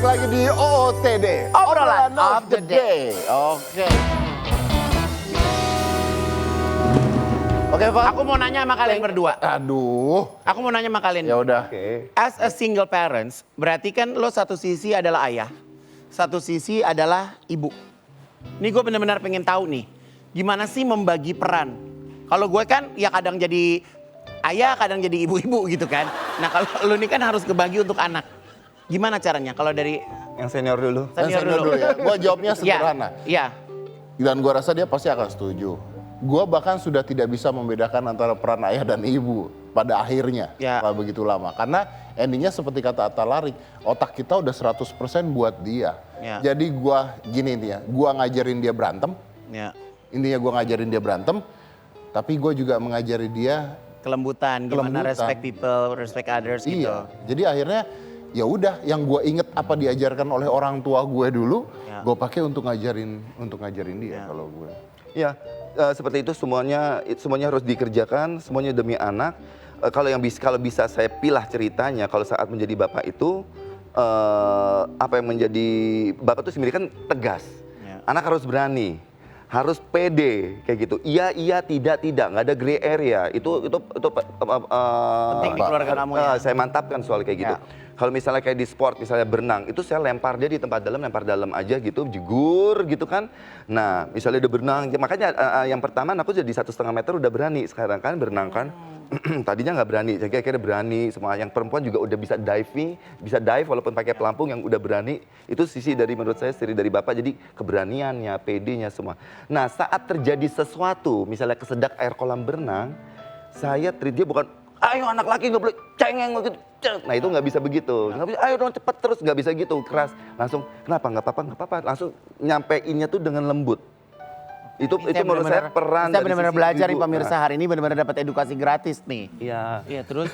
lagi di OOTD, Obrolan of the Day. Oke, Van. Aku mau nanya sama kalian berdua. Aduh. Aku mau nanya sama kalian. Ya udah. As a single parents, berarti kan lo satu sisi adalah ayah, satu sisi adalah ibu. Nih gue benar-benar pengen tahu nih, gimana sih membagi peran? Kalau gue kan ya kadang jadi ayah, kadang jadi ibu-ibu gitu kan. Nah kalau lo nih kan harus kebagi untuk anak. Gimana caranya? Kalau dari Yang senior dulu. senior dulu. ya. Gua jawabnya sederhana. Iya. Dan gua rasa dia pasti akan setuju. Gua bahkan sudah tidak bisa membedakan antara peran ayah dan ibu pada akhirnya Ya. setelah begitu lama. Karena endingnya seperti kata Atta Larik, otak kita udah 100% buat dia. Ya. Jadi gua gini intinya, gua ngajarin dia berantem. Ya. Intinya gua ngajarin dia berantem, tapi gue juga mengajari dia Kelembutan, gimana Kelembutan. respect people, respect others gitu. iya. Jadi akhirnya ya udah yang gue inget apa diajarkan oleh orang tua gue dulu, Ya. gue pakai untuk ngajarin dia Ya. kalau gue. Ya, seperti itu semuanya harus dikerjakan, semuanya demi anak. Kalau bisa saya pilah ceritanya, kalau saat menjadi bapak itu apa yang menjadi bapak itu sendiri kan tegas. Ya. Anak harus berani, harus pede kayak gitu. Iya, tidak, nggak ada gray area. Itu Penting di keluarga kamu ya. Saya mantapkan soal kayak gitu. Ya. Kalau misalnya kayak di sport, misalnya berenang, itu saya lempar dia di tempat dalam, lempar dalam aja gitu, jegur gitu kan. Nah, misalnya udah berenang, makanya yang pertama aku jadi 1,5 meter udah berani sekarang kan berenang kan. Tadinya nggak berani, saya kira berani semua. Yang perempuan juga udah bisa diving, bisa dive walaupun pakai pelampung yang udah berani. Itu sisi dari menurut saya, sisi dari bapak, jadi keberaniannya, PD-nya semua. Nah, saat terjadi sesuatu, misalnya kesedak air kolam berenang, saya treat dia bukan, ayo anak laki nggak boleh cengeng gitu. Nah itu nggak bisa begitu, nggak bisa, ayo dong cepet terus, nggak bisa gitu, keras. Langsung, kenapa nggak apa-apa, langsung nyampeinnya tuh dengan lembut. Itu menurut saya peran Kita dari benar-benar sisi belajar nih ibu. pemirsa, hari ini benar-benar dapat edukasi gratis nih. Iya. Iya terus.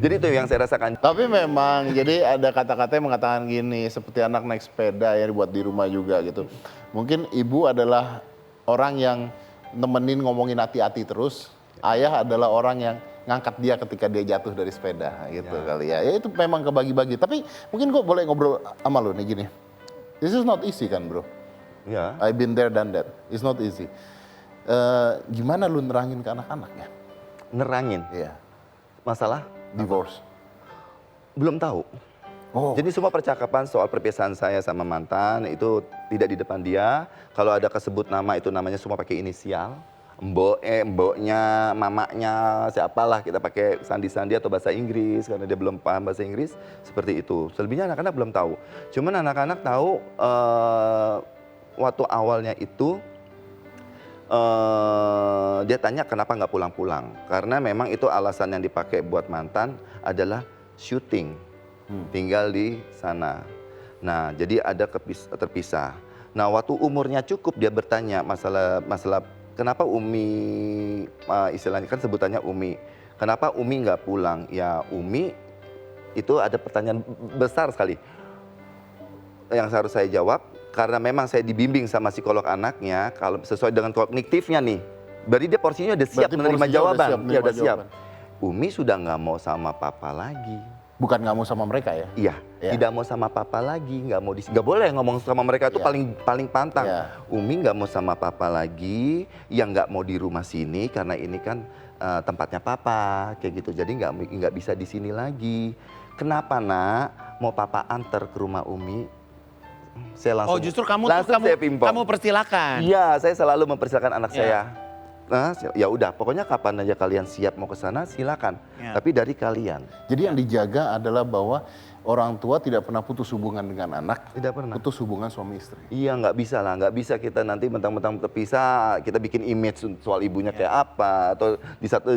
Jadi itu yang saya rasakan. Tapi memang jadi ada kata-kata yang mengatakan gini, seperti anak naik sepeda ya buat di rumah juga gitu. Mungkin ibu adalah orang yang nemenin ngomongin hati-hati terus, ayah adalah orang yang ngangkat dia ketika dia jatuh dari sepeda gitu kali ya. Ya itu memang kebagi-bagi. Tapi mungkin gue boleh ngobrol sama lu nih gini. This is not easy kan bro? Iya. I've been there done that. It's not easy. Gimana lu nerangin ke anak-anaknya? Nerangin. Iya. Masalah? Divorce. Belum tahu. Oh. Jadi semua percakapan soal perpisahan saya sama mantan itu tidak di depan dia. Kalau ada kesebut nama itu namanya semua pakai inisial. Mboknya, mamanya, siapalah kita pakai sandi-sandi atau bahasa Inggris karena dia belum paham bahasa Inggris seperti itu. Selebihnya anak-anak belum tahu. Cuman anak-anak tahu waktu awalnya itu dia tanya kenapa nggak pulang-pulang. Karena memang itu alasan yang dipakai buat mantan adalah syuting, tinggal di sana. Nah jadi ada terpisah. Nah waktu umurnya cukup dia bertanya masalah kenapa Umi, istilahnya kan sebutannya Umi, kenapa Umi nggak pulang? Ya Umi itu ada pertanyaan besar sekali yang harus saya jawab. Karena memang saya dibimbing sama psikolog anaknya, kalau sesuai dengan kognitifnya nih, berarti dia porsinya udah siap menerima jawaban. Ya udah siap. Umi sudah nggak mau sama papa lagi. Bukan nggak mau sama mereka ya? Iya, tidak mau sama papa lagi, nggak boleh ngomong sama mereka itu paling pantang. Umi nggak mau sama papa lagi, yang nggak mau di rumah sini karena ini kan tempatnya papa, kayak gitu. Jadi nggak bisa di sini lagi. Kenapa nak? Mau papa antar ke rumah Umi? Saya langsung. Oh justru kamu saya pimpong. kamu persilakan. Iya, saya selalu mempersilakan anak saya. Nah, ya udah, pokoknya kapan aja kalian siap mau ke sana silakan. Tapi dari kalian. Jadi yang dijaga adalah bahwa orang tua tidak pernah putus hubungan dengan anak. Tidak pernah. Putus hubungan suami istri. Iya, nggak bisa lah, nggak bisa kita nanti mentang-mentang terpisah, kita bikin image soal ibunya kayak apa, atau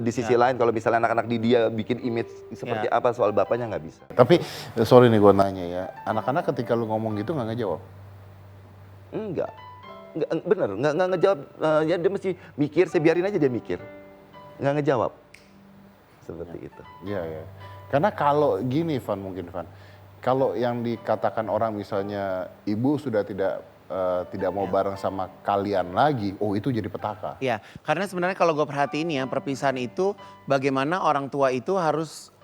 di sisi lain kalau misalnya anak-anak di dia bikin image seperti apa soal bapaknya nggak bisa. Tapi sorry nih gue nanya ya, anak-anak ketika lu ngomong gitu nggak ngejawab? Enggak, bener, nggak ngejawab. Ya dia mesti mikir, saya biarin aja dia mikir, nggak ngejawab. Seperti itu. Iya ya. Karena kalau gini Van, kalau yang dikatakan orang misalnya ibu sudah tidak mau bareng sama kalian lagi, oh itu jadi petaka. Iya, karena sebenarnya kalau gue perhatiin ya perpisahan itu bagaimana orang tua itu harus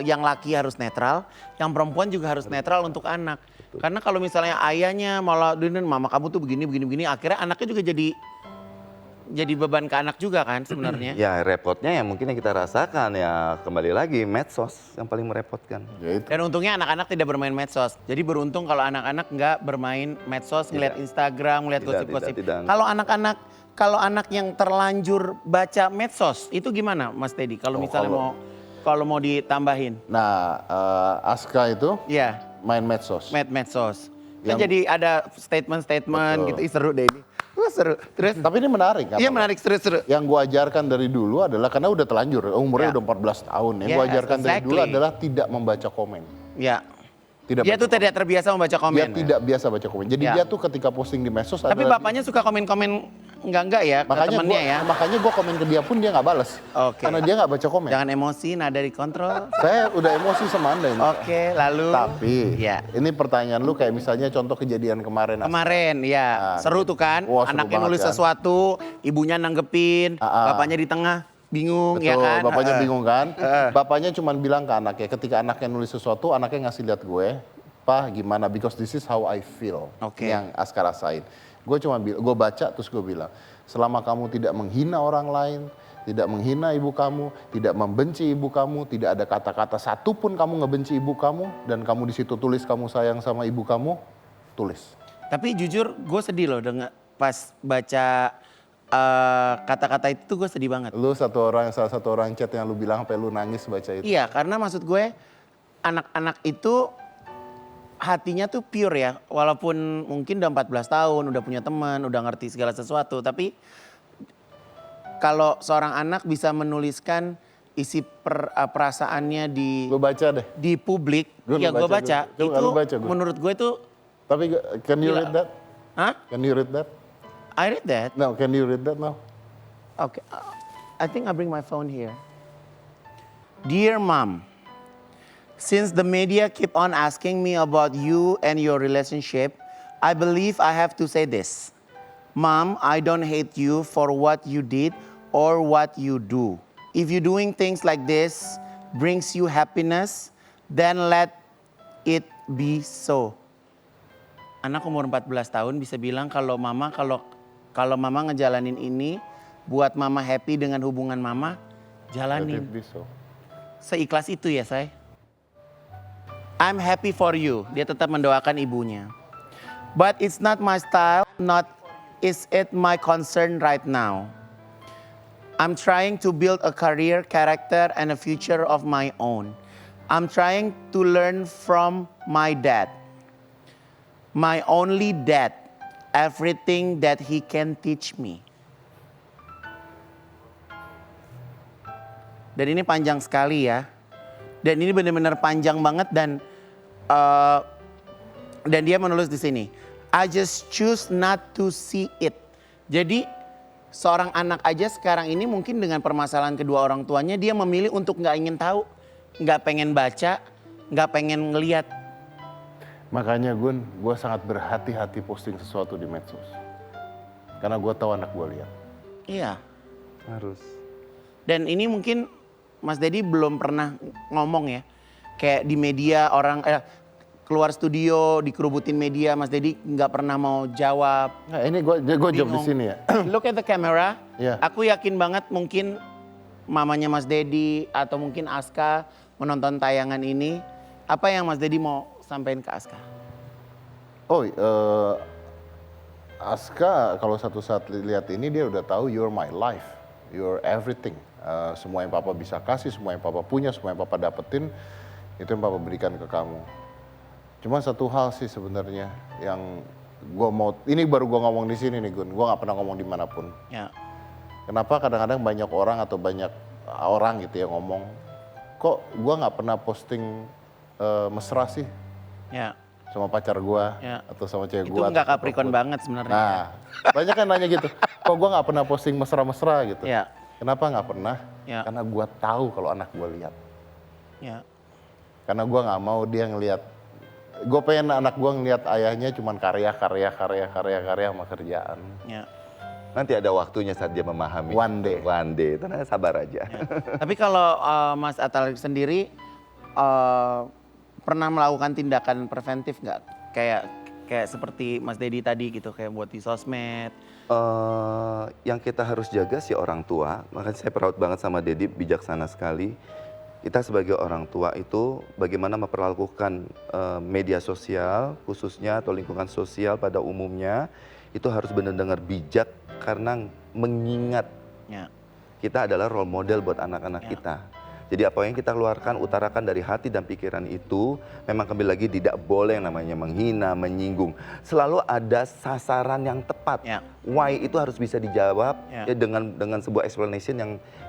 yang laki harus netral, yang perempuan juga harus netral untuk anak. Karena kalau misalnya ayahnya malah, mama kamu tuh begini, akhirnya anaknya juga jadi beban ke anak juga kan sebenarnya. Ya repotnya ya mungkin yang kita rasakan ya kembali lagi medsos yang paling merepotkan. Ya itu. Dan untungnya anak-anak tidak bermain medsos. Jadi beruntung kalau anak-anak nggak bermain medsos, ngeliat Instagram, ngeliat gosip-gosip. Tidak. Kalau anak yang terlanjur baca medsos, itu gimana Mas Teddy? Kalau misalnya kalau mau ditambahin. Nah, Aska itu Iya, main medsos. medsos. Kan Yang- jadi ada statement-statement Betul. gitu. Ih, seru deh ini. Wah, seru. Terus? Tapi ini menarik. Iya apa? menarik, seru. Yang gue ajarkan dari dulu adalah, karena udah telanjur, umurnya Ya. udah 14 tahun. Yang gue Yes, ajarkan dari dulu exactly. adalah tidak membaca komen. Ya. Tidak Dia baca tuh tidak terbiasa membaca Dia komen. tidak biasa baca komen. Jadi Ya. dia tuh ketika posting di medsos Tapi adalah- bapaknya suka komen-komen enggak ya ke temennya ya. Makanya gue komen ke dia pun dia nggak balas. Oke. Karena dia nggak baca komen. Jangan emosi, nada dikontrol. Saya udah emosi sama Anda ini. Oke, lalu. Tapi Ya. ini pertanyaan lu kayak misalnya contoh kejadian kemarin. Kemarin ya, Nah, seru tuh kan. Wah, seru Anaknya banget nulis kan. sesuatu, ibunya nanggepin, bapaknya di tengah bingung Betul, ya kan. bapaknya bingung kan. Heeh. Bapaknya cuma bilang ke anaknya, ketika anaknya nulis sesuatu, anaknya ngasih lihat gue, "Pak, gimana? Because this is how I feel." Oke. Yang Aska rasain. Gue baca terus gue bilang, selama kamu tidak menghina orang lain, tidak menghina ibu kamu, tidak membenci ibu kamu, tidak ada kata-kata satupun kamu ngebenci ibu kamu, dan kamu di situ tulis kamu sayang sama ibu kamu, tulis. Tapi jujur gue sedih loh dengan pas baca kata-kata itu tuh gue sedih banget. Lu salah satu orang chat yang lu bilang sampai lu nangis baca itu. Iya, karena maksud gue anak-anak itu hatinya tuh pure ya. Walaupun mungkin udah 14 tahun, udah punya teman, udah ngerti segala sesuatu. Tapi kalau seorang anak bisa menuliskan isi perasaannya Lu baca deh. di publik, Gun, ya lu gue baca, baca. Gun. Coba Itu lu baca, Gun. menurut gue itu, Tapi can you Gila. read that? hah? Can you read that? I read that. No, can you read that now? Okay, I think I bring my phone here. Dear Mom, since the media keep on asking me about you and your relationship, I believe I have to say this. Mom, I don't hate you for what you did or what you do. If you doing things like this brings you happiness, then let it be so. Anak umur 14 tahun bisa bilang kalau mama ngejalanin ini buat mama happy dengan hubungan mama, jalanin. Let it be so. Seikhlas itu ya, say. I'm happy for you. Dia tetap mendoakan ibunya. But it's not my style, not is it my concern right now. I'm trying to build a career, character, and a future of my own. I'm trying to learn from my dad. My only dad. Everything that he can teach me. Dan ini panjang sekali ya. Dan ini benar-benar panjang banget dan dia menulis di sini. I just choose not to see it. Jadi seorang anak aja sekarang ini mungkin dengan permasalahan kedua orang tuanya dia memilih untuk nggak ingin tahu, nggak pengen baca, nggak pengen ngeliat. Makanya Gun, gue sangat berhati-hati posting sesuatu di medsos. Karena gue tahu anak gue lihat. Iya. Harus. Dan ini mungkin Mas Dedi belum pernah ngomong ya. Kayak di media orang keluar studio dikerubutin media, Mas Dedi nggak pernah mau jawab. Nah, ini gue jawab di Bingung. sini ya. Look at the camera. Iya. Aku yakin banget mungkin mamanya Mas Dedi atau mungkin Aska menonton tayangan ini. Apa yang Mas Dedi mau sampaikan ke Aska? Oh, Aska kalau satu saat lihat ini dia udah tahu you're my life, you're everything. Semua yang papa bisa kasih, semua yang papa punya, semua yang papa dapetin, itu yang papa berikan ke kamu. Cuma satu hal sih sebenarnya yang gue mau, ini baru gue ngomong di sini nih Gun, gue nggak pernah ngomong dimanapun. Ya. Kenapa kadang-kadang banyak orang atau banyak orang gitu yang ngomong, kok gue nggak pernah posting mesra sih Ya. sama pacar gue Ya. atau sama cewek Itu gue. nggak Capricorn banget sebenarnya. Nah, banyak kan nanya gitu, kok gue nggak pernah posting mesra-mesra gitu. Ya. Kenapa nggak pernah? Ya. Karena gue tahu kalau anak gue lihat. Ya. Karena gue nggak mau dia ngelihat. Gue pengen anak gue ngelihat ayahnya cuman karya sama kerjaan. Ya. Nanti ada waktunya saat dia memahami. One day. One day, tenang sabar aja. Tapi kalau Mas Atal sendiri pernah melakukan tindakan preventif nggak? Kayak seperti Mas Dedi tadi gitu, kayak buat di sosmed. Yang kita harus jaga si orang tua, makanya saya proud banget sama Dedi, bijaksana sekali. Kita sebagai orang tua itu bagaimana memperlakukan media sosial khususnya atau lingkungan sosial pada umumnya itu harus benar-benar bijak karena mengingat Ya. kita adalah role model buat anak-anak Ya. kita. Jadi apa yang kita keluarkan, utarakan dari hati dan pikiran itu memang kembali lagi tidak boleh yang namanya menghina, menyinggung. Selalu ada sasaran yang tepat. Ya. Why itu harus bisa dijawab Ya. ya dengan sebuah explanation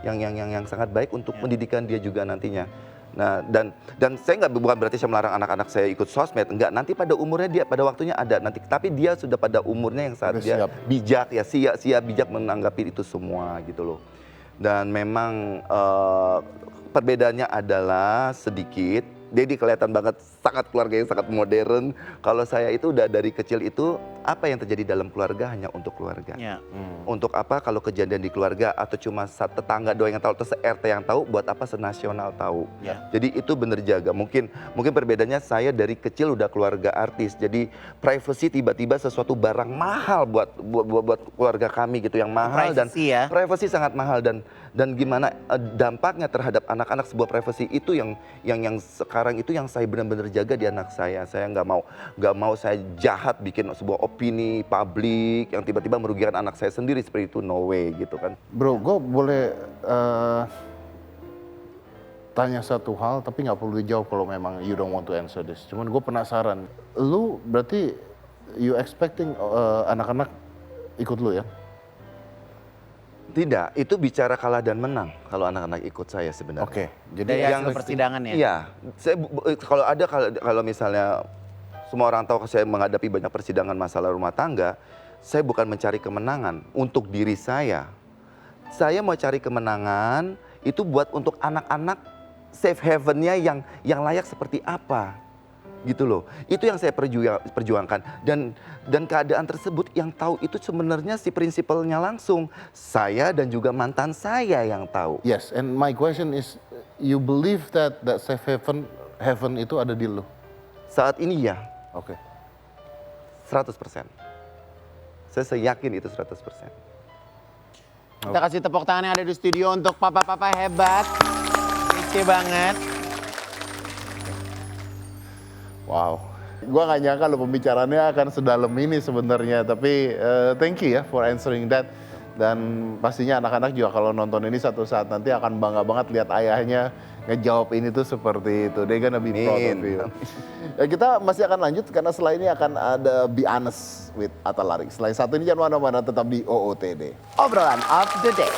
yang sangat baik untuk Ya. pendidikan dia juga nantinya. Nah, dan saya bukan berarti saya melarang anak-anak saya ikut sosmed, enggak. Nanti pada umurnya dia, pada waktunya ada nanti. Tapi dia sudah pada umurnya yang saat Udah dia siap. bijak ya, siap bijak menanggapi itu semua gitu loh. Dan memang perbedaannya adalah sedikit. Dedi kelihatan banget sangat keluarga yang sangat modern. Kalau saya itu udah dari kecil itu apa yang terjadi dalam keluarga hanya untuk keluarga. Ya. Untuk apa kalau kejadian di keluarga atau cuma tetangga doang yang tahu atau se-RT yang tahu, buat apa senasional tahu. Ya. Jadi itu bener jaga. Mungkin perbedaannya saya dari kecil udah keluarga artis. Jadi privacy tiba-tiba sesuatu barang mahal buat keluarga kami gitu yang mahal Privacy ya. privacy sangat mahal dan gimana dampaknya terhadap anak-anak sebuah privacy itu yang sekarang itu yang saya benar-benar jaga di anak saya. Saya nggak mau saya jahat bikin sebuah opini publik yang tiba-tiba merugikan anak saya sendiri seperti itu, no way gitu kan. Bro, gue boleh tanya satu hal tapi nggak perlu dijawab kalau memang you don't want to answer this. Cuman gue penasaran, lu berarti you expecting anak-anak ikut lu ya? Tidak, itu bicara kalah dan menang kalau anak-anak ikut saya sebenarnya. Oke, Dari jadi hasil persidangan ya. Iya, saya kalau misalnya semua orang tahu saya menghadapi banyak persidangan masalah rumah tangga, saya bukan mencari kemenangan untuk diri saya. Saya mau cari kemenangan itu buat untuk anak-anak safe haven-nya yang layak seperti apa. Gitu loh. Itu yang saya perjuangkan dan keadaan tersebut yang tahu itu sebenarnya si prinsipalnya langsung saya dan juga mantan saya yang tahu. yes, and my question is, you believe that safe heaven itu ada di lu? Saat ini ya, Oke. 100%. Saya yakin itu 100%. Kita kasih tepuk tangan yang ada di studio untuk papa-papa hebat. Kece banget. Wow. Gua nggak nyangka lo pembicaraannya akan sedalam ini sebenarnya, tapi thank you ya for answering that. Dan pastinya anak-anak juga kalau nonton ini satu saat nanti akan bangga banget lihat ayahnya ngejawab ini tuh seperti itu. They're gonna be proud of you. Ya, kita masih akan lanjut karena setelah ini akan ada Be Honest with Atta Larik. Selain satu ini jangan mana-mana, tetap di OOTD. Obrolan of the day.